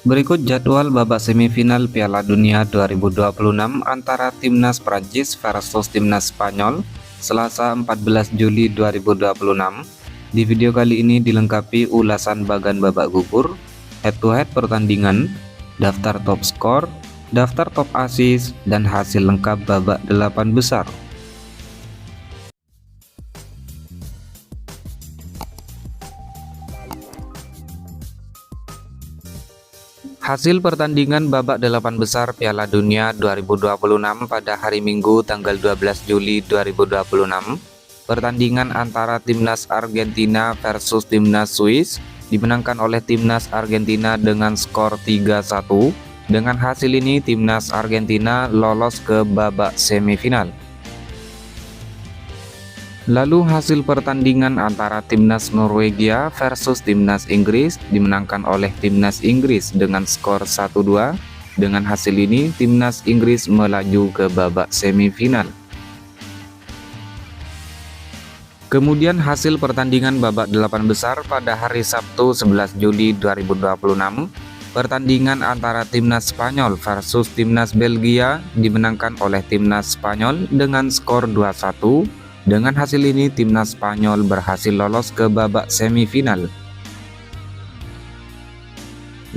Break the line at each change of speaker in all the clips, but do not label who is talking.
Berikut jadwal babak semifinal Piala Dunia 2026 antara Timnas Prancis versus Timnas Spanyol, Selasa 14 Juli 2026. Di video kali ini dilengkapi ulasan bagan babak gugur, head-to-head pertandingan, daftar top skor, daftar top assist, dan hasil lengkap babak 8 besar. Hasil pertandingan babak 8 besar Piala Dunia 2026 pada hari Minggu tanggal 12 Juli 2026. Pertandingan antara Timnas Argentina versus Timnas Swiss dimenangkan oleh Timnas Argentina dengan skor 3-1. Dengan hasil ini Timnas Argentina lolos ke babak semifinal. Lalu hasil pertandingan antara Timnas Norwegia versus Timnas Inggris dimenangkan oleh Timnas Inggris dengan skor 1-2. Dengan hasil ini Timnas Inggris melaju ke babak semifinal. Kemudian hasil pertandingan babak 8 besar pada hari Sabtu 11 Juli 2026. Pertandingan antara Timnas Spanyol versus Timnas Belgia dimenangkan oleh Timnas Spanyol dengan skor 2-1. Dengan hasil ini Timnas Spanyol berhasil lolos ke babak semifinal.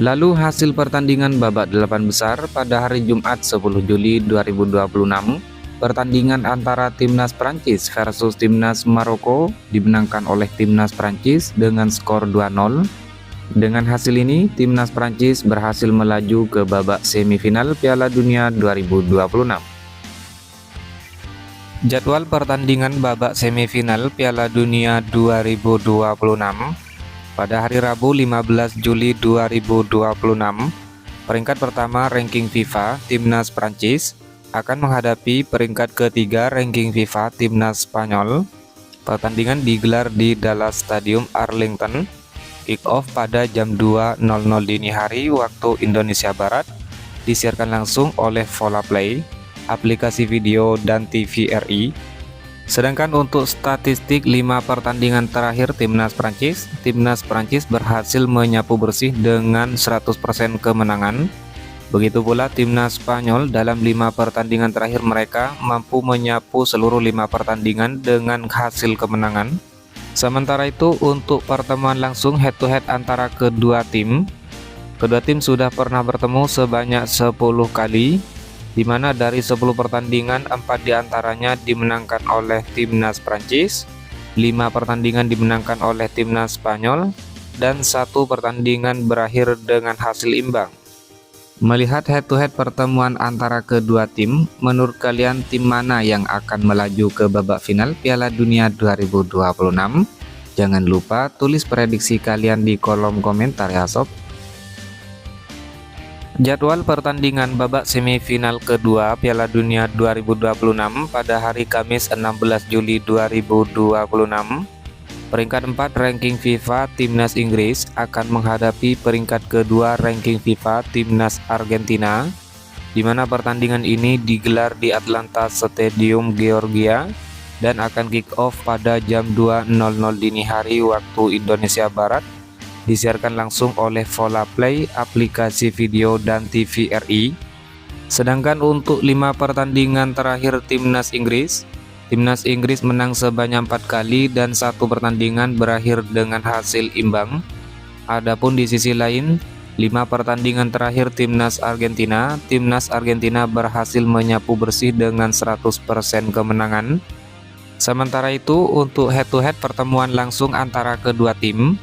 Lalu hasil pertandingan babak 8 besar pada hari Jumat 10 Juli 2026. Pertandingan antara Timnas Prancis versus Timnas Maroko dimenangkan oleh Timnas Prancis dengan skor 2-0. Dengan hasil ini Timnas Prancis berhasil melaju ke babak semifinal Piala Dunia 2026. Jadwal pertandingan babak semifinal Piala Dunia 2026 pada hari Rabu 15 Juli 2026. Peringkat pertama ranking FIFA Timnas Prancis akan menghadapi peringkat ketiga ranking FIFA Timnas Spanyol. Pertandingan digelar di Dallas Stadium Arlington. Kick off pada jam 2.00 dini hari waktu Indonesia Barat. Disiarkan langsung oleh Volaplay, aplikasi video dan TVRI. Sedangkan untuk statistik 5 pertandingan terakhir Timnas Prancis berhasil menyapu bersih dengan 100% kemenangan. Begitu pula Timnas Spanyol dalam 5 pertandingan terakhir mereka mampu menyapu seluruh 5 pertandingan dengan hasil kemenangan. Sementara itu untuk pertemuan langsung head to head antara kedua tim sudah pernah bertemu sebanyak 10 kali, di mana dari 10 pertandingan 4 diantaranya dimenangkan oleh Timnas Prancis, 5 pertandingan dimenangkan oleh Timnas Spanyol, dan 1 pertandingan berakhir dengan hasil imbang. Melihat head-to-head pertemuan antara kedua tim, menurut kalian tim mana yang akan melaju ke babak final Piala Dunia 2026? Jangan lupa tulis prediksi kalian di kolom komentar ya sob. Jadwal pertandingan babak semifinal kedua Piala Dunia 2026 pada hari Kamis 16 Juli 2026. Peringkat 4 ranking FIFA Timnas Inggris akan menghadapi peringkat kedua ranking FIFA Timnas Argentina, di mana pertandingan ini digelar di Atlanta Stadium Georgia dan akan kick off pada jam 2.00 dini hari waktu Indonesia Barat. Disiarkan langsung oleh Volaplay, aplikasi video dan TVRI. Sedangkan untuk 5 pertandingan terakhir Timnas Inggris menang sebanyak 4 kali dan 1 pertandingan berakhir dengan hasil imbang. Adapun di sisi lain, 5 pertandingan terakhir Timnas Argentina berhasil menyapu bersih dengan 100% kemenangan. Sementara itu untuk head-to-head pertemuan langsung antara kedua tim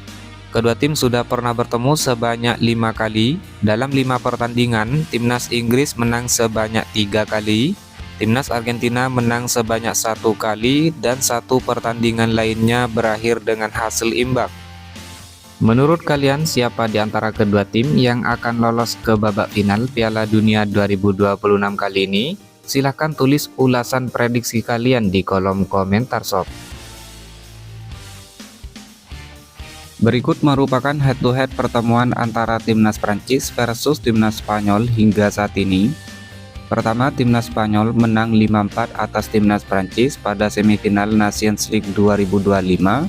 sudah pernah bertemu sebanyak 5 kali. Dalam 5 pertandingan, Timnas Inggris menang sebanyak 3 kali, Timnas Argentina menang sebanyak 1 kali, dan 1 pertandingan lainnya berakhir dengan hasil imbang. Menurut kalian siapa di antara kedua tim yang akan lolos ke babak final Piala Dunia 2026 kali ini? Silahkan tulis ulasan prediksi kalian di kolom komentar sob. Berikut merupakan head-to-head pertemuan antara Timnas Prancis versus Timnas Spanyol hingga saat ini. Pertama, Timnas Spanyol menang 5-4 atas Timnas Prancis pada semifinal Nations League 2025.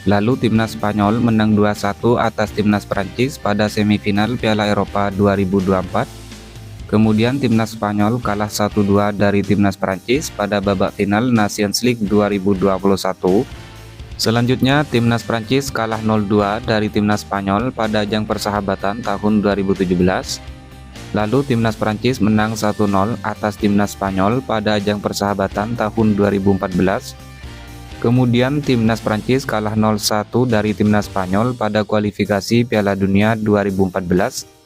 Lalu timnas Spanyol menang 2-1 atas timnas Prancis pada semifinal Piala Eropa 2024. Kemudian timnas Spanyol kalah 1-2 dari timnas Prancis pada babak final Nations League 2021. Selanjutnya, timnas Prancis kalah 0-2 dari timnas Spanyol pada ajang persahabatan tahun 2017. Lalu timnas Prancis menang 1-0 atas timnas Spanyol pada ajang persahabatan tahun 2014. Kemudian timnas Prancis kalah 0-1 dari timnas Spanyol pada kualifikasi Piala Dunia 2014.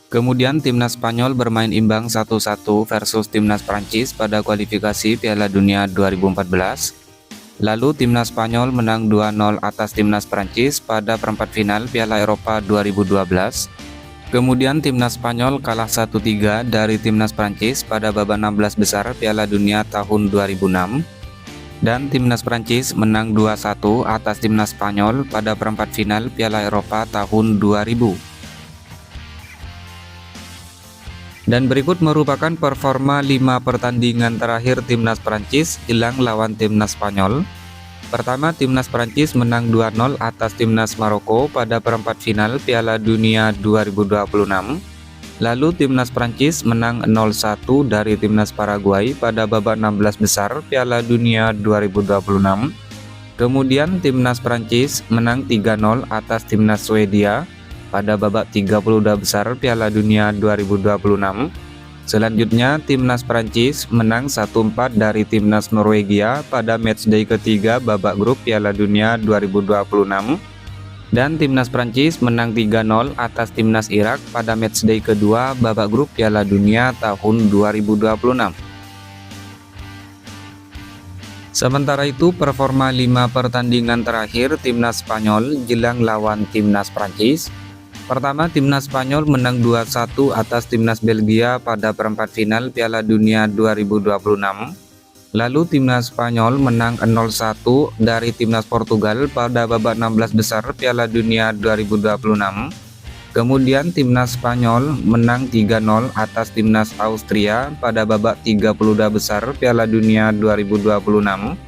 Kemudian timnas Spanyol bermain imbang 1-1 versus timnas Prancis pada kualifikasi Piala Dunia 2014. Lalu timnas Spanyol menang 2-0 atas timnas Prancis pada perempat final Piala Eropa 2012. Kemudian timnas Spanyol kalah 1-3 dari timnas Prancis pada babak 16 besar Piala Dunia tahun 2006. Dan timnas Prancis menang 2-1 atas timnas Spanyol pada perempat final Piala Eropa tahun 2000. Dan berikut merupakan performa 5 pertandingan terakhir timnas Prancis jelang lawan timnas Spanyol. Pertama, timnas Prancis menang 2-0 atas timnas Maroko pada perempat final Piala Dunia 2026. Lalu timnas Prancis menang 0-1 dari timnas Paraguay pada babak 16 besar Piala Dunia 2026. Kemudian timnas Prancis menang 3-0 atas timnas Swedia pada babak 32 besar Piala Dunia 2026. Selanjutnya, timnas Prancis menang 1-4 dari timnas Norwegia pada matchday ketiga babak grup Piala Dunia 2026. Dan timnas Prancis menang 3-0 atas timnas Irak pada matchday kedua babak grup Piala Dunia tahun 2026. Sementara itu, performa 5 pertandingan terakhir timnas Spanyol jelang lawan timnas Prancis. Pertama, timnas Spanyol menang 2-1 atas timnas Belgia pada perempat final Piala Dunia 2026. Lalu timnas Spanyol menang 0-1 dari timnas Portugal pada babak 16 besar Piala Dunia 2026. Kemudian timnas Spanyol menang 3-0 atas timnas Austria pada babak 32 besar Piala Dunia 2026.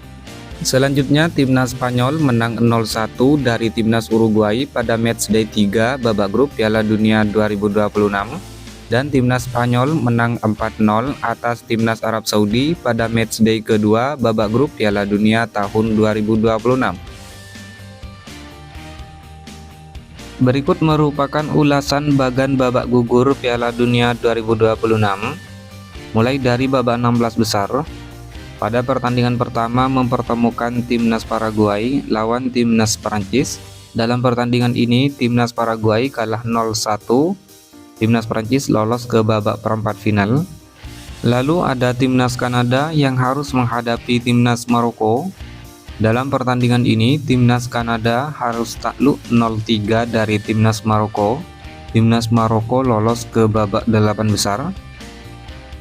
Selanjutnya, timnas Spanyol menang 0-1 dari timnas Uruguay pada matchday 3 babak grup Piala Dunia 2026. Dan timnas Spanyol menang 4-0 atas timnas Arab Saudi pada matchday kedua babak grup Piala Dunia tahun 2026. Berikut merupakan ulasan bagan babak gugur Piala Dunia 2026, mulai dari babak 16 besar. Pada pertandingan pertama mempertemukan timnas Paraguay lawan timnas Prancis. Dalam pertandingan ini timnas Paraguay kalah 0-1. Timnas Prancis lolos ke babak perempat final. Lalu ada timnas Kanada yang harus menghadapi timnas Maroko. Dalam pertandingan ini timnas Kanada harus takluk 0-3 dari timnas Maroko. Timnas Maroko lolos ke babak 8 besar.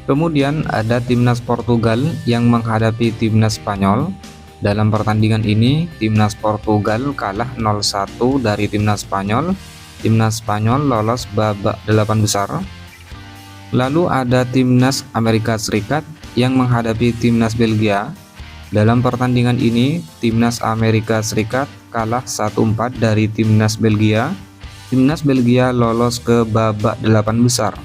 Kemudian ada timnas Portugal yang menghadapi timnas Spanyol. Dalam pertandingan ini, timnas Portugal kalah 0-1 dari timnas Spanyol. Timnas Spanyol lolos babak 8 besar. Lalu ada timnas Amerika Serikat yang menghadapi timnas Belgia. Dalam pertandingan ini, timnas Amerika Serikat kalah 1-4 dari timnas Belgia. Timnas Belgia lolos ke babak 8 besar.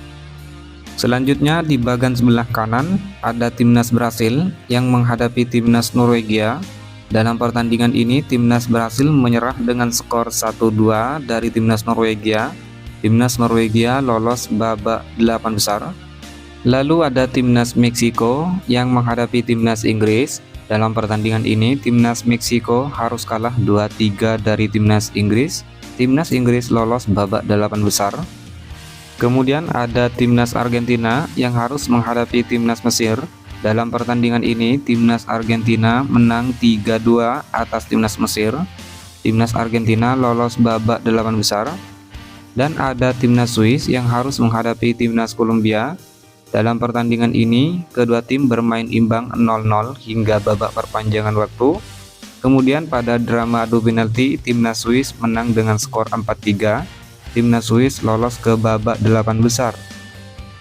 Selanjutnya di bagian sebelah kanan ada timnas Brasil yang menghadapi timnas Norwegia. Dalam pertandingan ini timnas Brasil menyerah dengan skor 1-2 dari timnas Norwegia. Timnas Norwegia lolos babak 8 besar. Lalu ada timnas Meksiko yang menghadapi timnas Inggris. Dalam pertandingan ini timnas Meksiko harus kalah 2-3 dari timnas Inggris. Timnas Inggris lolos babak 8 besar. Kemudian ada timnas Argentina yang harus menghadapi timnas Mesir. Dalam pertandingan ini timnas Argentina menang 3-2 atas timnas Mesir. Timnas Argentina lolos babak 8 besar. Dan ada timnas Swiss yang harus menghadapi timnas Kolombia. Dalam pertandingan ini kedua tim bermain imbang 0-0 hingga babak perpanjangan waktu. Kemudian pada drama adu penalti timnas Swiss menang dengan skor 4-3. Timnas Swiss lolos ke babak 8 besar.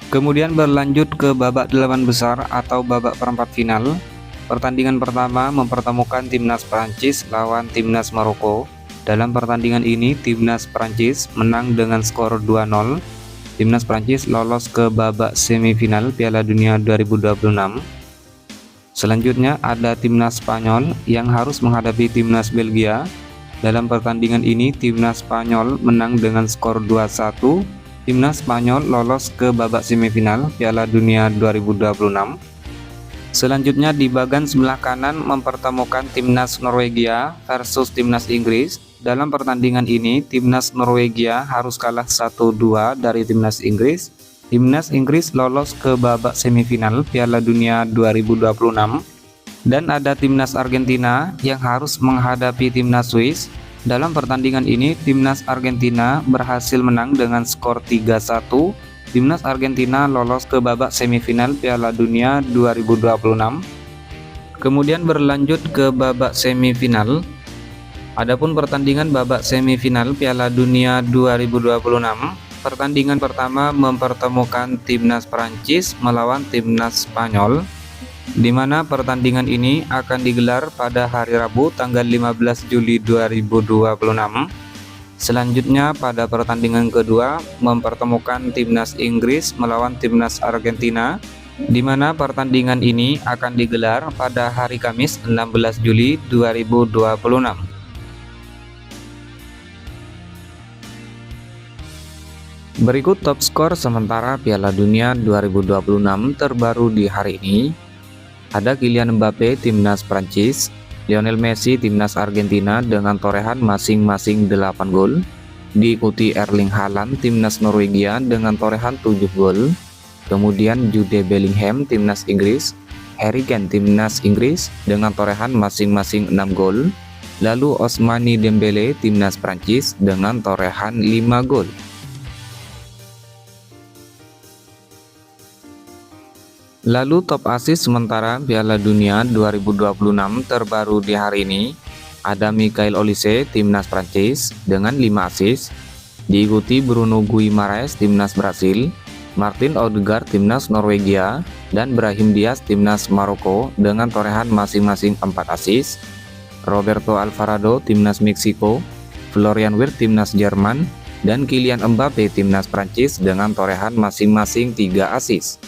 Kemudian berlanjut ke babak 8 besar atau babak perempat final. Pertandingan pertama mempertemukan timnas Prancis lawan timnas Maroko. Dalam pertandingan ini, timnas Prancis menang dengan skor 2-0. Timnas Prancis lolos ke babak semifinal Piala Dunia 2026. Selanjutnya ada timnas Spanyol yang harus menghadapi timnas Belgia. Dalam pertandingan ini, timnas Spanyol menang dengan skor 2-1. Timnas Spanyol lolos ke babak semifinal Piala Dunia 2026. Selanjutnya di bagian sebelah kanan mempertemukan timnas Norwegia versus timnas Inggris. Dalam pertandingan ini, timnas Norwegia harus kalah 1-2 dari timnas Inggris. Timnas Inggris lolos ke babak semifinal Piala Dunia 2026. Dan ada timnas Argentina yang harus menghadapi timnas Swiss. Dalam pertandingan ini, timnas Argentina berhasil menang dengan skor 3-1. Timnas Argentina lolos ke babak semifinal Piala Dunia 2026. Kemudian berlanjut ke babak semifinal. Adapun pertandingan babak semifinal Piala Dunia 2026, pertandingan pertama mempertemukan timnas Prancis melawan timnas Spanyol, di mana pertandingan ini akan digelar pada hari Rabu tanggal 15 Juli 2026. Selanjutnya pada pertandingan kedua mempertemukan timnas Inggris melawan timnas Argentina, di mana pertandingan ini akan digelar pada hari Kamis 16 Juli 2026. Berikut top skor sementara Piala Dunia 2026 terbaru di hari ini. Ada Kylian Mbappe timnas Prancis, Lionel Messi timnas Argentina dengan torehan masing-masing 8 gol. Diikuti Erling Haaland timnas Norwegia dengan torehan 7 gol. Kemudian Jude Bellingham timnas Inggris, Harry Kane timnas Inggris dengan torehan masing-masing 6 gol. Lalu Ousmane Dembele timnas Prancis dengan torehan 5 gol. Lalu top assist sementara Piala Dunia 2026 terbaru di hari ini, ada Michael Olise timnas Prancis dengan 5 assist, diikuti Bruno Guimaraes timnas Brasil, Martin Odegaard timnas Norwegia, dan Brahim Diaz timnas Maroko dengan torehan masing-masing 4 assist. Roberto Alvarado timnas Meksiko, Florian Wirtz timnas Jerman, dan Kylian Mbappe timnas Prancis dengan torehan masing-masing 3 assist.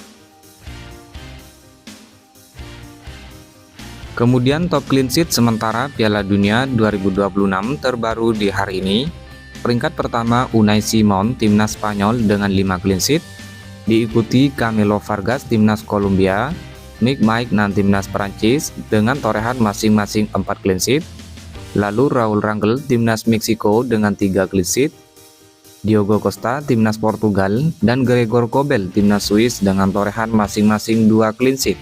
Kemudian top clean sheet sementara Piala Dunia 2026 terbaru di hari ini. Peringkat pertama Unai Simon timnas Spanyol dengan 5 clean sheet, diikuti Camilo Vargas timnas Kolombia, Nick Maignan timnas Prancis dengan torehan masing-masing 4 clean sheet. Lalu Raul Rangel timnas Meksiko dengan 3 clean sheet, Diogo Costa timnas Portugal, dan Gregor Kobel timnas Swiss dengan torehan masing-masing 2 clean sheet.